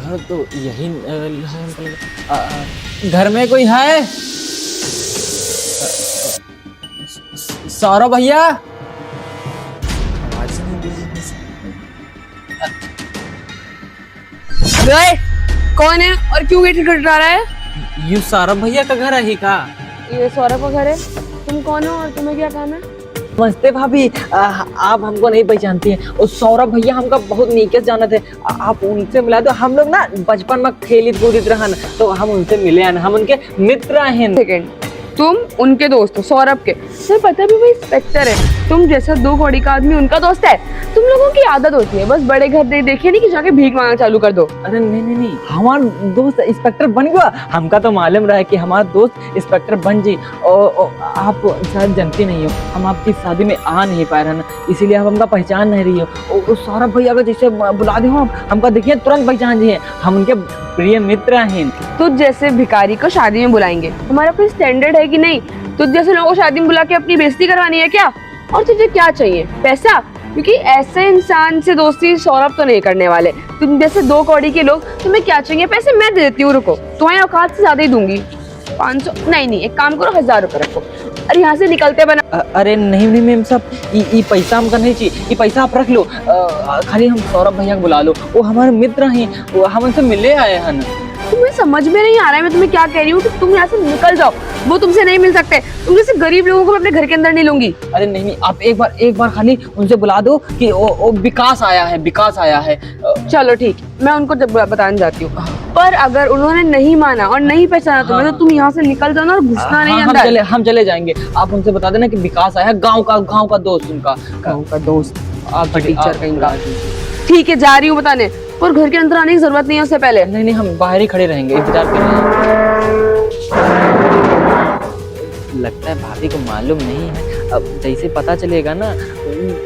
घर तो यही घर में कोई है? सौरभ भैया, आवाज नहीं दी। अबे कौन है और क्यों गेट खटखटा रहा है? यू सौरभ भैया का घर है का? ये सौरभ का घर है। तुम कौन हो और तुम्हें क्या काम है? नमस्ते भाभी, आप हमको नहीं पहचानती हैं। और सौरभ भैया हमका बहुत नीचे जाना थे, आप उनसे मिला दो। हम लोग ना बचपन में खेलित कूदित रहन, तो हम उनसे मिले हैं, हम उनके मित्र हैं। सेकंड, तुम उनके दोस्त हो सौरभ के? तुम्हें पता भी वो इंस्पेक्टर है। तुम जैसा 2 कौड़ी का आदमी उनका दोस्त है। तुम लोगों की आदत होती है बस बड़े घर देखे नहीं कि जाके भीख मांगना चालू कर दो। अरे नहीं, हमारा दोस्त इंस्पेक्टर बन गया। हमका तो मालूम रहा है कि हमारा दोस्त इंस्पेक्टर बन जी। और आप शायद जानती नहीं हो, हम आपकी शादी में आ नहीं पा रहे हैं, इसीलिए आप हमका पहचान नहीं रही हो। और सौरभ भैया का जैसे बुला दे हो, हमका देखिए तुरंत पहचान जी है, हम उनके प्रिय मित्र हैं। तुझ जैसे भिखारी को शादी में बुलाएंगे? हमारा कोई स्टैंडर्ड है कि नहीं? तुझ जैसे लोगों को शादी में बुला के अपनी बेइज्जती करवानी है क्या? और तुझे क्या चाहिए? पैसा? क्योंकि ऐसे इंसान से दोस्ती सौरभ तो नहीं करने वाले। तुम जैसे 2 कौड़ी के लोग, तुम्हें क्या चाहिए? पैसे मैं दे देती हूँ, रुको, तुम्हारी औकात से ज्यादा ही दूंगी। 500 नहीं, एक काम करो, 1000 रुपए रखो। अरे यहाँ से निकलते बना। अरे नहीं मैम साहब, ये पैसा हमका नहीं चाहिए, ये पैसा आप रख लो। खाली हम सौरभ भैया को बुला लो, वो हमारे मित्र हैं, हम उनसे मिले आए हैं। तुम्हें समझ में नहीं आ रहा है मैं तुम्हें क्या कह रही हूँ कि तुम यहाँ से निकल जाओ। वो तुमसे नहीं मिल सकते। तुम जैसे गरीब लोगों को मैं अपने घर के अंदर नहीं लूंगी। अरे नहीं, आप एक बार खाली उनसे बुला दो कि वो विकास आया है। चलो ठीक, मैं उनको बताने जाती हूँ। पर अगर उन्होंने नहीं माना और नहीं पहचाना तुम्हें, तो तुम यहाँ से निकल जाना और घुसना नहीं अंदर। हम चले जाएंगे। आप उनसे बता देना कि विकास आया, गांव का दोस्त, उनका गाँव का दोस्त, आपका टीचर कहीं का। ठीक है, जा रही हूँ बताने, पर घर के अंदर आने की जरूरत नहीं है उससे पहले। नहीं, हम बाहर ही खड़े रहेंगे, इंतजार कर रहे हैं। लगता है भाभी को मालूम नहीं है। अब जैसे पता चलेगा ना,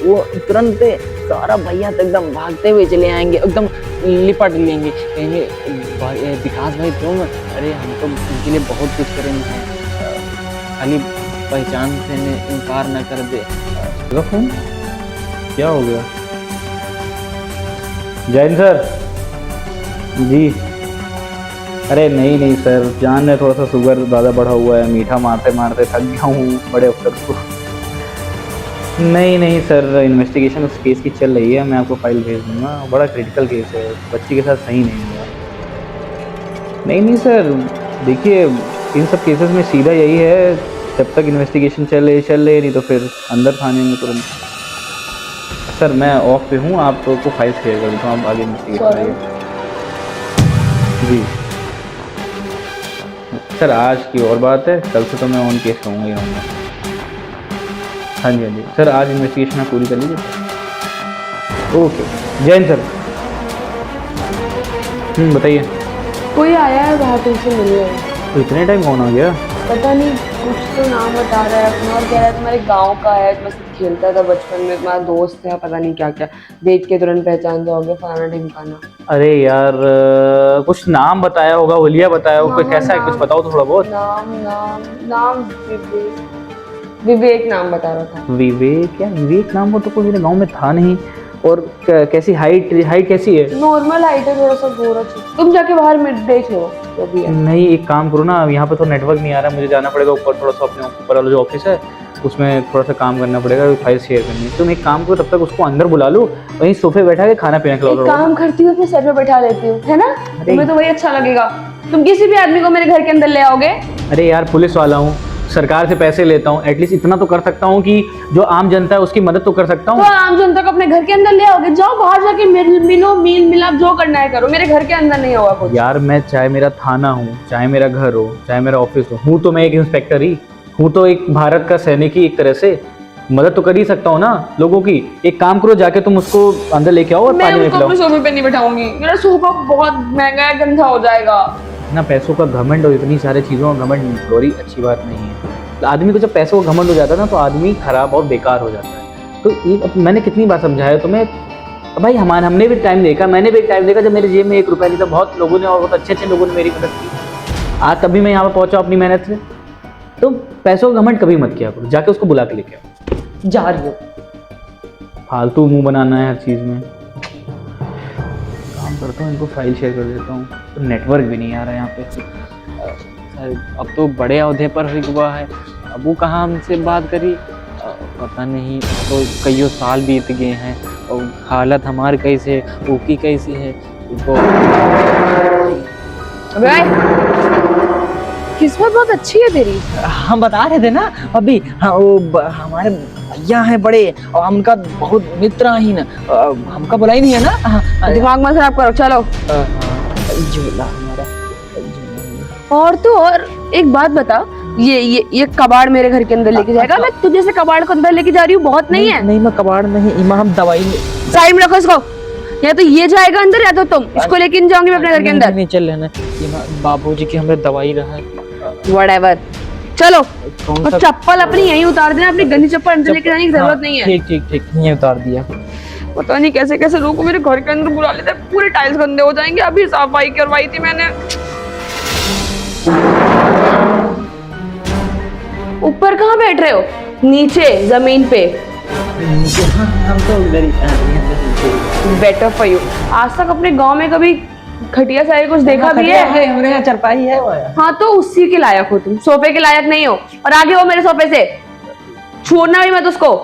वो तुरंत सौरभ भैया तो एकदम भागते हुए चले आएंगे, एकदम लिपट लेंगे, कहेंगे विकास भाई तुम, अरे हम तो उनके लिए बहुत कुछ करेंगे, खाली पहचान से इनकार न कर दे। फोन क्या हो गया? जैन सर जी। अरे नहीं सर, जान है थोड़ा सा शुगर ज़्यादा बढ़ा हुआ है, मीठा मारते मारते थक गया हूँ बड़े अफसर को। नहीं सर, इन्वेस्टिगेशन उस केस की चल रही है, मैं आपको फाइल भेज दूँगा। बड़ा क्रिटिकल केस है, बच्ची के साथ सही नहीं हुआ। नहीं सर, देखिए इन सब केसेस में सीधा यही है, जब तक इन्वेस्टिगेशन चल रही नहीं तो फिर अंदर थाने में तुरंत। सर मैं ऑफ पे हूँ, आपको फाइल शेयर कर देता हूँ, आप आगे इन्वेस्टिगेट करिए। जी सर, आज की और बात है, कल से तो मैं ऑन केस रहूँगा ही रहूँगा। हाँ जी सर, आज इन्वेस्टिगेशन आप पूरी कर लीजिए सर। Okay Jain sir. बताइए। कोई आया है बाहर तुमसे मिलने? तो इतने टाइम कौन आ गया? पता नहीं, कुछ तो नाम बता रहा है अपना और कह रहा है तुम्हारे गांव का है, तुम्हारे साथ खेलता था बचपन में, तुम्हारा दोस्त है, पता नहीं क्या देख के तुरंत पहचान जाओगे, फलाना ढिमकाना। अरे यार कुछ नाम बताया होगा, हुलिया बताया होगा, कैसा है कुछ बताओ तो थोड़ा बहुत। नाम विवेक नाम बता रहा था। विवेक? यार विवेक नाम वो तो कोई मेरे गाँव में था नहीं। और कैसी हाइट कैसी है? नॉर्मल हाइट है, थोड़ा सा गोरा। तुम जाके बाहर में देख लो जो भी है। नहीं, एक काम करो ना, यहाँ पे तो नेटवर्क नहीं आ रहा, मुझे जाना पड़ेगा ऊपर, थोड़ा सा अपने ऊपर वाला जो ऑफिस है उसमें थोड़ा सा काम करना पड़ेगा, फाइल शेयर करनी है। तुम एक काम करो, तब तक उसको अंदर बुला लो, वहीं सोफे बैठा के खाना पीना खिलाओ। काम करती हूँ, अपने सर पे बैठा लेती हूँ, है ना? तुम्हें तो वही अच्छा लगेगा। तुम किसी भी आदमी को मेरे घर के अंदर ले आओगे? अरे यार पुलिस वाला हूँ, सरकार से पैसे लेता हूँ, एटलीस्ट इतना तो कर सकता हूँ कि जो आम जनता है उसकी मदद तो कर सकता हूँ। तो आम जनता को अपने घर के अंदर ले आओगे? जाओ बाहर जाके मिलो, मील मिलाप जो करना है करो, मेरे घर के अंदर नहीं होगा कुछ। यार मैं चाहे मेरा थाना हूँ, चाहे मेरा घर हो, चाहे मेरा ऑफिस हूँ तो मैं एक इंस्पेक्टर ही हूँ, तो एक भारत का सैनिक ही, एक तरह से मदद तो कर ही सकता हूँ ना लोगों की। एक काम करो, जाके तुम उसको अंदर लेके आओ और पानी में पिलाओ। मैं सोफे पे नहीं बैठाऊंगी, मेरा सोफा बहुत महंगा है, गंदा हो जाएगा ना। पैसों का घमंड और इतनी सारी चीज़ों का घमंड थोड़ी अच्छी बात नहीं है। आदमी को जब पैसों का घमंड हो जाता है ना, तो आदमी खराब और बेकार हो जाता है। तो ये मैंने कितनी बार समझाया तुम्हें भाई, हमने भी टाइम देखा, मैंने भी एक टाइम देखा जब मेरे जेब में 1 रुपया नहीं था। बहुत लोगों ने और बहुत अच्छे लोगों ने मेरी मदद की, आज तभी मैं यहाँ पर पहुँचा अपनी मेहनत से। तो पैसों का घमंड कभी मत किया करो, जाके उसको बुला के लेके आओ। जा रही हो? फालतू मुंह बनाना है हर चीज़ में। काम करता हूँ, इनको फाइल शेयर कर देता हूँ। तो नेटवर्क भी नहीं आ रहा है यहाँ पे। खैर, अब तो बड़े ओहदे पर हुआ है, अब वो कहाँ हमसे बात करी, पता नहीं। तो कईयों साल बीत गए हैं और हालत हमारी कैसे है, उसकी कैसी है तो अबे किस्मत बहुत अच्छी है तेरी। हम बता रहे थे ना अभी। हाँ, हमारे भैया हैं बड़े और हम उनका बहुत मित्र ही ना, हमका बुला ही नहीं है ना। दिमाग मत खराब करो, चलो। झूला हमारा झूला। और तो और एक बात बता, ये कबाड़ मेरे घर के अंदर लेके जाएगा? मैं तुझे से कबाड़ को अंदर लेके जा रही हूँ, बहुत नहीं है। नहीं मैं कबाड़ नहीं, इमा हम दवाई साइड में रखो इसको। या तो ये जाएगा अंदर या तो तुम इसको लेके जाऊंगी मैं अपने घर के अंदर। नहीं चल लेना, बाबूजी की हमें दवाई रहा है। व्हाटएवर, चलो। कौन और सा चप्पल अपनी यहीं उतार देना, अपनी गंदी चप्पल अंदर लेके जाने की जरूरत नहीं है। ठीक ठीक ये उतार दिया। पता नहीं कैसे कैसे लोगों को मेरे घर के अंदर बुला लेते हैं, पूरे टाइल्स गंदे हो जाएंगे। अभी सफाई करवाई थी मैंने। ऊपर कहाँ बैठ रहे हो? नीचे जमीन पे। हम तो उधर ही बेटर फॉर यू। आज तक अपने गांव में कभी खटिया सारे कुछ देखा भी है? हमारे यहाँ चरपाई है वो। हाँ तो उसी के लायक हो तुम, सोफे के लायक नहीं हो। और आगे हो मेरे सोफे से, छोड़ना भी मत उसको।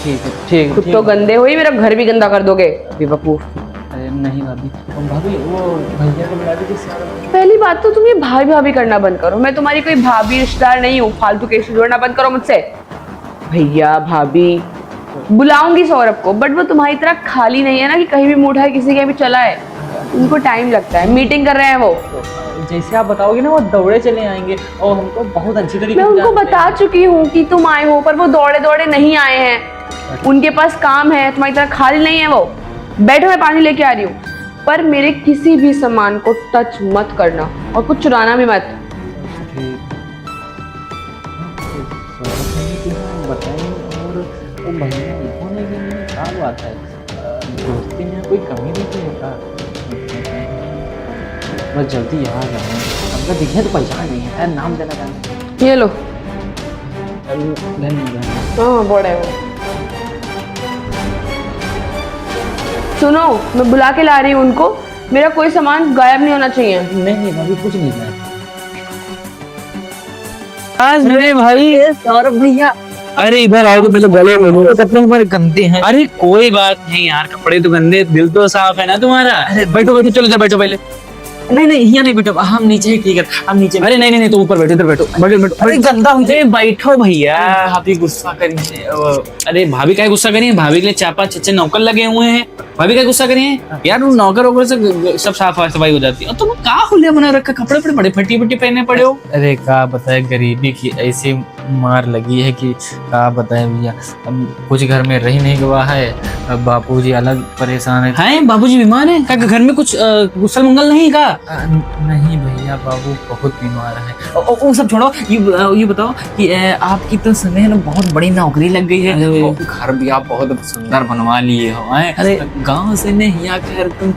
ठीक है ठीक खुद तो गंदे हो ही, मेरा घर भी गंदा कर दोगे बेवकूफ। अरे नहीं भाभी, भाभी वो भैया को बुला दीजिए। पहली बात तो तुम ये भाई भाभी करना बंद करो। मैं तुम्हारी कोई भाभी रिश्तेदार नहीं हूँ, फालतू के इश्यू जोड़ना बंद करो मुझसे। भैया भाभी बुलाऊंगी सौरभ को, बट वो तुम्हारी तरह खाली नहीं है ना कि कहीं भी मुंह उठाए किसी के भी चला है। उनको टाइम लगता है, मीटिंग कर रहे हैं वो। जैसे आप बताओगे ना वो दौड़े चले आएंगे और हमको बहुत अच्छी तरीके मैं से उनको जानते बता हैं। चुकी हूँ कि तुम आए हो, पर वो दौड़े दौड़े नहीं आए हैं। उनके पास काम है, तुम्हारी तरह खाली नहीं है वो। बैठो, मैं पानी लेके आ रही हूँ। पर मेरे किसी भी सामान को टच मत करना और कुछ चुराना भी मत। बताएं और वो भैया होने के लिए क्या बात है, दोस्ती में कोई कमी नहीं है क्या? बस जल्दी आ जाए, हमको दिखे तो पहचान नहीं है, नाम देना चाहते। ये लो। धन्यवाद। हाँ बड़ा है वो। सुनो, मैं बुला के ला रही हूँ उनको। मेरा कोई सामान गायब नहीं होना चाहिए। नहीं भाभी कुछ नहीं है। आज मेरे भाई सौरभ भैया, अरे इधर आओ तो पहले गले मिलो। कपड़े हमारे गंदे हैं। अरे कोई बात नहीं यार, कपड़े तो गंदे, दिल तो साफ है ना तुम्हारा। अरे बैठो बैठो, चलो इधर बैठो पहले। नहीं यहाँ नहीं बैठो, हम नीचे ही ठीक है, हम नीचे। अरे नहीं नहीं नहीं, तो ऊपर बैठो, इधर बैठो, बैठो बैठो। अरे गंदा हो जाए। अरे बैठो भैया। भाभी गुस्सा करेंगे। अरे भाभी का गुस्सा करिए, भाभी के लिए 4-5 अच्छे नौकर लगे हुए हैं। भाभी का गुस्सा करिए यार, उन नौकर वोकर से सब साफ सफाई हो जाती है। और तुम का हुलिया बना रखा, कपड़े बड़े बड़े फटी फटी पहने पड़े हो। अरे क्या बताए, गरीबी की ऐसी मार लगी है कि क्या बताए भैया। अब कुछ घर में रह नहीं गवा है, अब बापूजी अलग परेशान है। हैं बाबूजी बीमार हैं? क्या घर में कुछ गुस्सा मंगल नहीं का? नहीं भैया, बाबू बहुत बीमार है। वो सब छोड़ो, ये बताओ कि आपकी तो सुने ना बहुत बड़ी नौकरी लग गई है और घर भी आप बहुत सुंदर बनवा लिए हो। अरे गांव से नहीं आकर तुम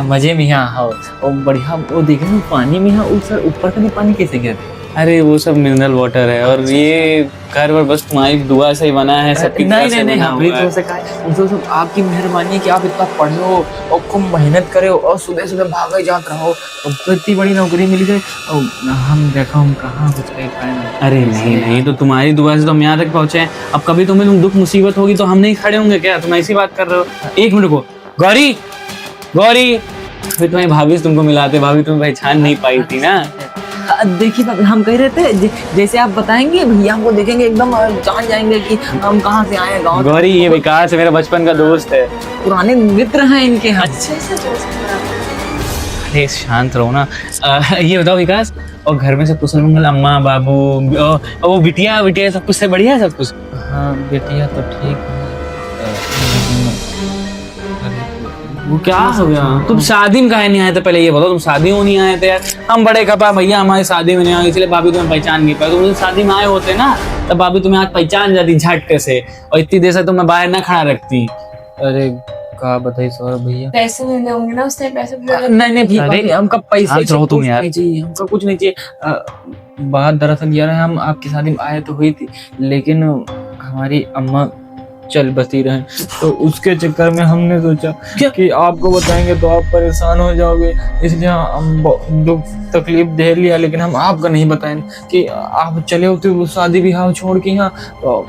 मजे में यहाँ हो और बढ़िया वो देखे ना पानी में यहाँ ऊपर से पानी कैसे गिरता। अरे वो सब मिनरल वाटर है, और ये घर पर बस तुम्हारी दुआ से ही बना है, सबकी दुआ से बना हुआ है। उनसे सब आपकी मेहरबानी है कि आप इतना पढ़े हो और खूब मेहनत करे हो और सुबह सुबह भागे जाते रहो, अब तो इतनी बड़ी नौकरी मिल गई और हम देखो हम कहाँ कुछ कह पाए। अरे नहीं नहीं, तो तुम्हारी दुआ से तो हम यहाँ तक पहुंचे हैं। अब कभी तुम्हें दुख मुसीबत होगी तो हम नहीं खड़े होंगे क्या? तुम ऐसी बात कर रहे हो? एक मिनट को गौरी, गौरी फिर तुम्हारी भाभी से तुमको मिलाते, भाभी तुम्हें पहचान नहीं पाई थी ना। देखिए हम कह रहे थे जैसे आप बताएंगे भैया हमको देखेंगे एकदम जान जाएंगे कि हम कहाँ से आए हैं गाँव। गौरी ये विकास मेरा बचपन का दोस्त है, पुराने मित्र हैं इनके। अरे शांत रहो ना। ये बताओ विकास, और घर में सब कुशल मंगल, अम्मा बाबू और वो बिटिया बिटिया सब कुछ से बढ़िया है सब कुछ? हाँ बेटिया तो ठीक है। वो क्या हो गया? तुम शादी में काहे नहीं आए थे? पहले ये बताओ, तुम शादी में नहीं आए थे यार? हम बड़े खपा भैया हमारी शादी में नहीं आए, इसलिए भाभी तुम्हें पहचान नहीं पाई। तुम शादी में आए होते ना तब भाभी तुम्हें आज पहचान जाती झटके से, और इतनी देर से तुम्हें बाहर ना खड़ा रखती। अरे क्या बताइए सौरभ भैया, पैसे देने होंगे ना उस टाइम, पैसे नहीं भैया हमका पैसे शांत रहो तुम यार। नहीं चाहिए, हमका कुछ नहीं चाहिए। बात दरअसल यार हम आपकी शादी में आए तो हुई थी, लेकिन हमारी अम्मा चल बसी रहें। तो उसके चक्कर में हमने सोचा कि आपको बताएंगे तो आप परेशान हो जाओगे, इसलिए हम दुख तकलीफ दे लिया, लेकिन हम आपका नहीं बताएंगे कि आप चले होते वो शादी ब्याह छोड़ के यहाँ। तो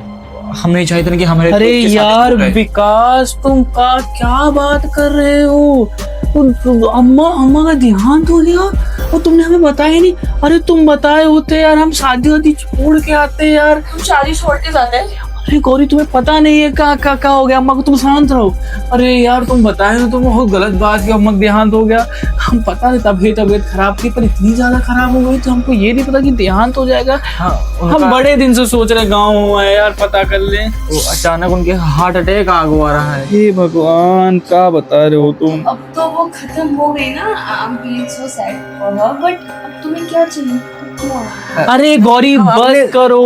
हम नहीं चाहते कि हमारे अरे दोस्त के साथ यार हो रहे। विकास, तुम का क्या बात कर रहे हो? अम्मा का देहांत हो गया और तुमने हमें बताया नहीं। अरे तुम बताए होते यार, हम शादी वादी छोड़ के आते यार। तुम शादी छोड़ के जाते हैं? अरे गौरी तुम्हें पता नहीं है क्या हो गया अम्मा को, तुम शांत रहो। अरे यार तुम बताए ना, तुम बहुत गलत बात की, अम्मा का देहांत हो गया। हम पता नहीं तबीयत खराब थी, पर इतनी ज्यादा खराब हो गई तो हमको ये नहीं पता कि देहांत हो जाएगा। हाँ, हम बड़े दिन से सोच रहे गाँव हुआ है यार, पता कर ले। वो अचानक उनके हार्ट अटैक आ रहा है। हे भगवान, क्या बता रहे हो तुम? अब तो वो खत्म हो गई ना, I'm feeling so sad for her, but अब तुम्हें क्या चाहिए? अरे गौरी बस करो।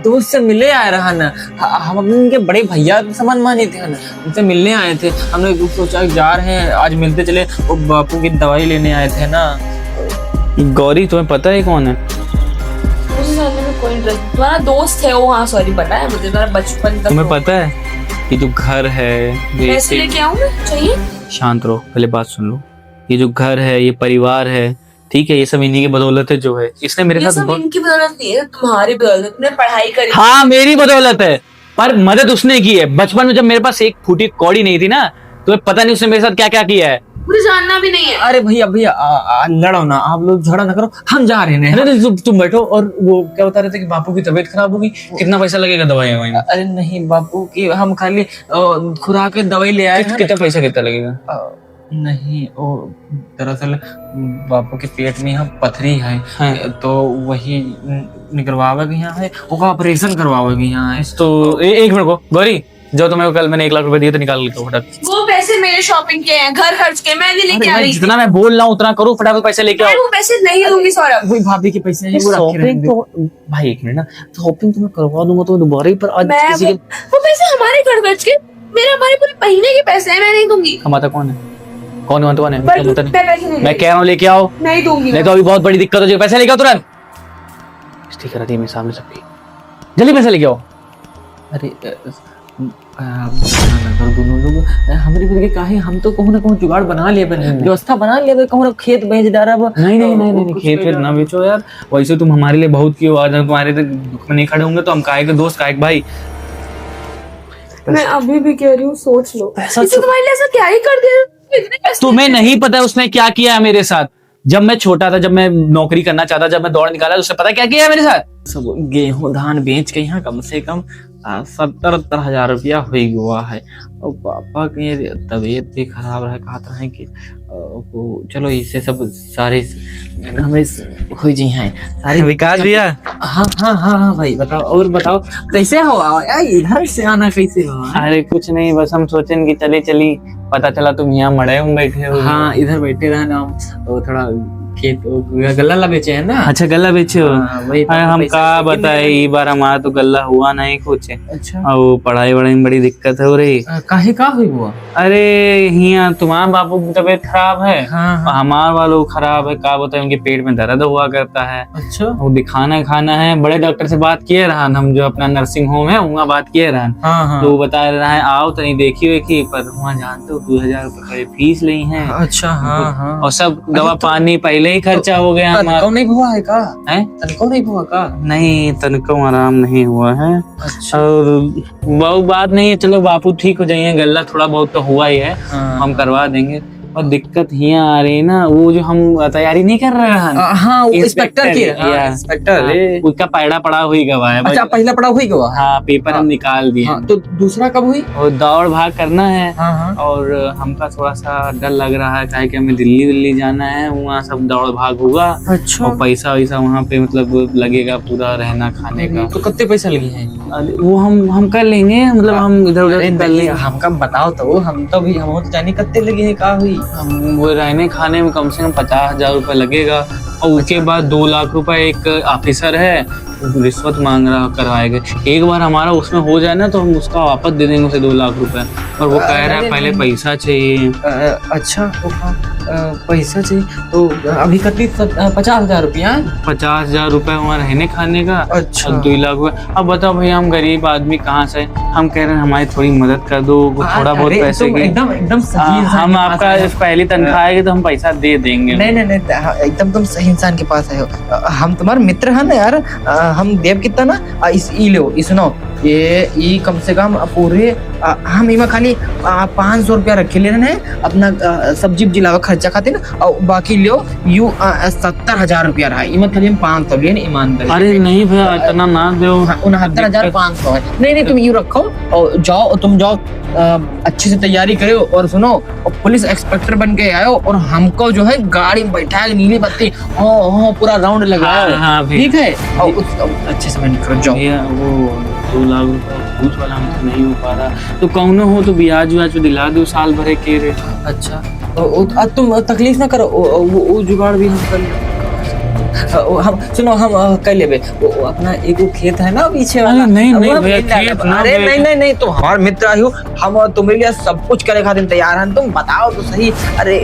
दोस्त से मिले आए रहा ना, हम अपने उनके बड़े भैया समान माने थे ना, उनसे मिलने आए थे। हमने सोचा जा रहे हैं आज मिलते चले, वो बापू की दवाई लेने आए थे ना। गौरी तुम्हें पता है कौन है? मुझे जानने में कोई इंटरेस्ट, तुम्हारा दोस्त है वो? हाँ सॉरी, पता है मुझे, तुम्हारा बचपन तुम्हें पता है कि जो घर है पैसे लेके आऊँ मैं? चाहिए? शांत रहो, पहले बात सुन लो। ये जो घर है, ये परिवार है, ठीक है, ये सब इन्हीं की बदौलत है जो है। इसने मेरे ये साथ सब इनकी बदौलत नहीं है, तुम्हारी बदौलत। तुमने पढ़ाई करी। हाँ मेरी बदौलत है, पर मदद उसने की है। बचपन में जब मेरे पास एक फूटी कौड़ी नहीं थी ना, तुम्हें पता नहीं उसने मेरे साथ क्या क्या किया है। मुझे जानना भी नहीं है। अरे भैया भैया लड़ो ना, आप लोग झगड़ा ना करो, हम जा रहे हैं। अरे तुम बैठो। और वो क्या बता रहे थे कि बापू की तबीयत खराब होगी, कितना पैसा लगेगा दवाई में? अरे नहीं बापू की, हम खाली खुराक के दवाई ले आए हैं। कितना पैसा कितना लगेगा? नहीं, वो दरअसल बापू के पेट में यहाँ पथरी है, तो वही निकलवावे के यहाँ है, वो ऑपरेशन करवावे के यहाँ है। तो एक मिनट को गौरी, जो तुम्हें कल मैंने 1 लाख रुपए दिए तो निकाल लो फटाक। वो पैसे मेरे शॉपिंग के हैं, घर खर्च के, मैं नहीं लेके आ रही थी। जितना मैं बोल रहा हूँ उतना करो, फटाफट पैसे लेके मैं आओ। वो पैसे नहीं दूंगी सौरभ। वही भाभी के पैसे हैं, वो रखे शॉपिंग रहेंगे। तो भाई एक मिनट ना, शॉपिंग तो मैं करवा दूंगा तो दोबारा ही, पर आज मैं किसी के वो पैसे हमारे घर खर्च के, मेरे हमारे पूरे महीने के पैसे हैं, मैं नहीं दूंगी। कमाता कौन है? कौन है? पर मैं मैं पैसे नहीं मैं कह रहा हूँ लेके आओ, नहीं दूंगी। नहीं तो अभी बहुत बड़ी दिक्कत हो जाएगी। पैसे लेके आओ तुरंत। स्टिकर हटी मेरे सामने सबकी, जल्दी पैसे लेके आओ। अरे दोनों लोग हमारे घर के काहे, हम तो कहूँ ना कहूँ जुगाड़ बना लिया, व्यवस्था बना लिया, कहूँ ना खेत बेच डाला। नहीं खेत वेत ना बेचो यार, वैसे तुम हमारे लिए बहुत किए, आज हम तुम्हारे दुख में नहीं खड़े होंगे तो हम काहे के दोस्त, काहे के भाई। मैं अभी भी कह रही हूँ, सोच लो, इससे तुम्हारे लिए ऐसा क्या ही कर दिया? इतने पैसे तुम्हें नहीं पता है उसने क्या किया है मेरे साथ। जब मैं छोटा था, जब मैं नौकरी करना चाहता, जब मैं दौड़ निकाला, उसने पता क्या किया है मेरे साथ? सब गेहूं धान बेच के यहाँ कम से कम 70-80 हजार रुपया हो गया है। और पापा की तबीयत भी खराब रहा, कहते हैं कि वो चलो इससे सब सारे हमें हो जी हैं सारे। विकास भैया, हाँ हाँ हाँ हाँ भाई बताओ, और बताओ कैसे हो यार, इधर से आना कैसे हो? अरे कुछ नहीं, बस हम सोचें कि चली पता चला तुम यहाँ मड़े में बैठे हो। हाँ इधर बैठे रहे ना, वो थोड़ा खेत गल्ला बेचे है ना। अच्छा गल्ला बेचे हो? वही अरे हम का बताए, इस बार हमारा तो गल्ला हुआ नहीं कुछ। अच्छा और वो पढ़ाई वढ़ाई में बड़ी दिक्कत हो रही। काहे का हुई हुआ? अरे यहाँ तुम्हारे बापू की तबीयत खराब है, हाँ हमारे वालों खराब है, का बताए उनके पेट में दर्द हुआ करता है। अच्छा वो दिखाना खाना है, बड़े डॉक्टर से बात किए रहन, हम जो अपना नर्सिंग होम है वहाँ बात किए रहन। हाँ हाँ तो वो बता रहा है आओ तो नहीं देखी पर वहाँ जानते हो 2000 रुपए फीस ली है। अच्छा हाँ हाँ। और सब दवा पानी पहले ही खर्चा हो गया हमारा। तनको नहीं हुआ है का? हैं? तनको नहीं हुआ का? नहीं तनको आराम नहीं हुआ है। अच्छा और वो बात नहीं है, चलो बापू ठीक हो जाइए, गल्ला थोड़ा बहुत तो हुआ ही है, हाँ हम करवा देंगे। और दिक्कत यहाँ आ रही है ना, वो जो हम तैयारी नहीं कर रहे हैं, हाँ वो इंस्पेक्टर की या इंस्पेक्टर उसका पैड़ा पड़ा हुई गवा है। अच्छा पहला पड़ा हुई गवा। हाँ पेपर हम निकाल दिए। हाँ तो दूसरा कब हुई? और दौड़ भाग करना है। हाँ हाँ और हमका थोड़ा सा डर लग रहा है, काहे कि हमें दिल्ली जाना है, वहाँ सब दौड़ भाग होगा। अच्छा और पैसा वैसा वहाँ पे मतलब लगेगा पूरा, रहना खाने का। तो कितने पैसा लगे हैं? अरे वो हम कर लेंगे, मतलब हम इधर उधर कर लेंगे। हमका बताओ तो, हम तो भी हम तो जाने कितने लगे हैं का हुई? हम वो रहने खाने में कम से कम 50,000 रुपए लगेगा। और उसके बाद 2 लाख रुपए एक ऑफिसर है, रिश्वत मांग रहा करवाएगा। एक बार हमारा उसमें हो जाए ना तो हम उसका वापस दे देंगे उसे 2 लाख रुपए, और वो कह रहा है पहले पैसा चाहिए। अच्छा पैसा चाहिए तो अभी कति 50,000 रुपया। 50,000 रुपए वहाँ रहने खाने का, अच्छा। और 2 लाख रुपए। अब बताओ भैया, हम गरीब आदमी कहाँ से, हम कह रहे हैं हमारी थोड़ी मदद कर दो, थोड़ा बहुत पैसे की। एकदम सही इंसान हम के पास आपका आए हो। पहली तनख्वाह आएगी तो हम पैसा दे देंगे। नहीं एकदम तुम सही इंसान के पास आए हो। हम तुम्हारे मित्र हैं ना यार। हम देव कितना ना इस ई लो ई सुनो, ये ई कम से कम पूरे हम इमा खाली 500 रुपया रखे ले रहे हैं अपना सब्जी जिलावा खर्चा खाते ना, और बाकी लो यू 70,000 रुपया रहा। इमा खाली हम 500 लिए ना ईमानदारी। अरे नहीं भैया, इतना ना दो। 69,500 है। नहीं तुम यू रखो और जाओ, तुम जाओ अच्छे से तैयारी करो, और सुनो और पुलिस इंस्पेक्टर बन के आयो, और हमको जो है गाड़ी में बैठा के नीली बत्ती पूरा राउंड लगाओ। हाँ भैया। ठीक है, और अच्छे से मैंने करो जाओ। भैया वो 2 लाख रुपए घूस वाला हमसे नहीं हो पा रहा, तो कौनो हो तो ब्याज व्याज दिला दो साल भरे के रे। अच्छा तुम तकलीफ ना करो, वो जुगाड़ भी हम कर लेंगे। हम सुनो, हम कर लेबे। वो अपना एक वो खेत है ना पीछे वाला। नहीं वो हम भैया, ले लेंगे। खेत ना अरे भैया। नहीं तुम हमारे मित्र आयो, हम तुम्हारे लिए सब कुछ करे खातिर तैयार हैं। तुम बताओ तो सही। अरे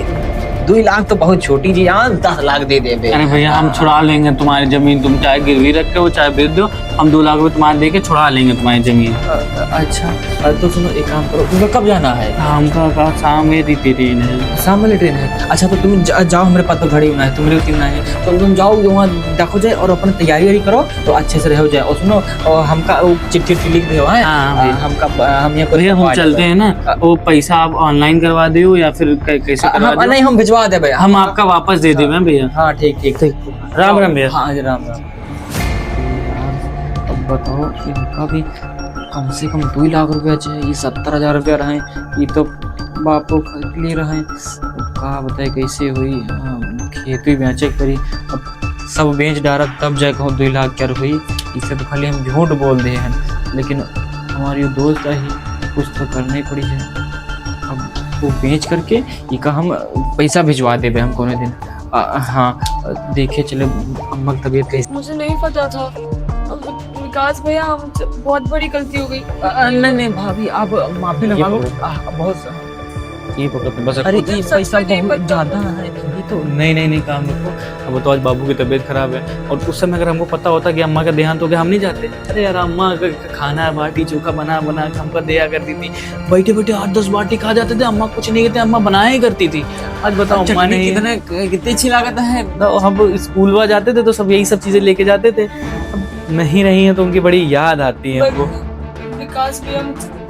2 लाख तो बहुत छोटी चीज, 10 लाख दे दे। अरे भैया, हम छुड़ा लेंगे तुम्हारी जमीन, तुम चाहे गिरवी रख के हो चाहे बेच दो, हम 2 लाख रुपए तुम्हारे दे के छुड़ा लेंगे तुम्हारी जमीन। अच्छा तो सुनो, एक काम करो, तुम्हें कब जाना है? हमका कहा शाम में दी ट्रेन है। शाम वाली ट्रेन है। अच्छा तो तुम जाओ, मेरे पास तो घड़ी होना है, तुम्हारे उतना है तो तुम जाओ वहाँ देखो जाए, और अपनी तैयारी करो तो अच्छे से रहो जाए। और सुनो, और हमका वो चिट्ठी लिख दो है। हम यहाँ भैया हम चलते हैं ना, वो पैसा आप ऑनलाइन करवा दो या फिर कैसे करवा दो? नहीं हम भिजवा दे हम आपका वापस दे देंगे भैया। हाँ ठीक। राम राम भैया। हाँ राम। अब बताओ, इनका भी कम से कम 2 लाख रुपया चाहिए। ये 70,000 रुपया रहे, ये तो बापो खरीद ले रहे हैं। कहा बताए कैसे हुई। खेत भी बेचे करी, अब सब बेच डारा तब जाकर 2 लाख क्या हुई। इसे तो खाली हम झूठ बोल दे हैं, लेकिन हमारी वो दोस्त है, कुछ तो करना ही पड़ी है। अब वो बेच करके ये का हम पैसा भिजवा देवे हम कोनो दिन। हाँ देखे चले अम्मा की तबीयत कैसी। मुझे नहीं पता था। विकास भैया, हमसे बहुत बड़ी गलती हो गई। नहीं भाभी, आप माफी मांगो। बहुत ये पकड़ते बस। अरे ये पैसा बहुत ज्यादा है ये तो। नहीं काम रखो। अब तो आज बाबू की तबीयत खराब है, और उस समय अगर हमको पता होता कि अम्मा का देहांत हो गया, हम नहीं जाते। अरे यार, अम्मा का खाना बाटी चोखा बना के हमको दिया करती थी। बैठे 8-10 बाटी खा जाते थे। अम्मा कुछ नहीं कहते, अम्मा बनाया ही करती थी। आज बताओ अम्मा नहीं, कितनी अच्छी लागत है। तो हम स्कूल में जाते थे तो सब यही सब चीजें लेके जाते थे। अब नहीं रही है तो उनकी बड़ी याद आती है हमको। विकास भैया,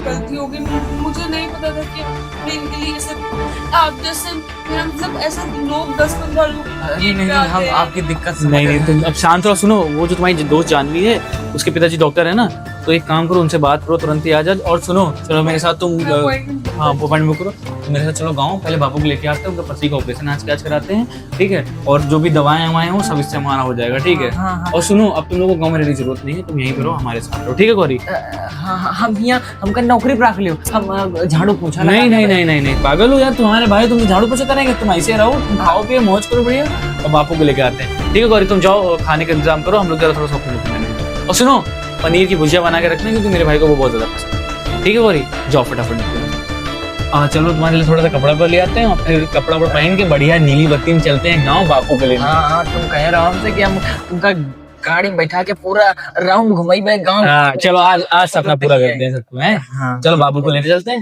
गलती हो गई। मुझे नहीं पता था कि मैं इनके लिए सब आप जैसे मेरा मतलब ऐसे लोग 10-15 लोग नहीं हम आपकी दिक्कत नहीं तुम अब शांत रहो। सुनो, वो जो तुम्हारी दोस्त जानवी है, उसके पिताजी डॉक्टर है ना, तो एक काम करो, उनसे बात करो, तुरंत ही आ जाओ। और सुनो, चलो मेरे साथ तुम हाँ अपॉइंटमेंट करो, तो मेरे साथ चलो गाँव, पहले बापू को लेके आते हैं, उनका पति का ऑपरेशन आज कराते हैं, ठीक है। और जो भी दवाएं हो सब इससे हमारा हो जाएगा, ठीक है। और सुनो, अब तुम लोगों को गाँव में रहने की जरूरत नहीं है, तुम यहीं पे रहो, हमारे साथ रहो, ठीक है गौरी। हम यहाँ हमका नौकरी पर रख लियो, हम झाड़ू पोछा। नहीं पागल हो यार, तुम्हारे भाई तुमसे झाड़ू पोछा करेंगे, तुम ऐसे रहो, तुम खाओ पिए मौज करो बढ़िया, और बापू को लेके आते हैं, ठीक है गौरी। तुम जाओ खाने का इंतजाम करो, हम लोग जरा थोड़ा सा। और सुनो, पनीर की भुजिया बना के रखना, क्योंकि मेरे भाई को वो बहुत ज्यादा पसंद है, ठीक है गौरी। जाओ फटाफट। चलो तुम्हारे लिए थोड़ा सा कपड़ा पर ले आते हैं, और फिर कपड़ा पर पहन के बढ़िया नीली बत्ती में चलते हैं गाँव बापू के लिए। हाँ तुम कह रहे हो हमसे कि हम उनका गाड़ी में बैठा के पूरा राउंड घुमाई गाँव। चलो आज सपना पूरा करते हैं सब। चलो बाबू को लेते चलते हैं।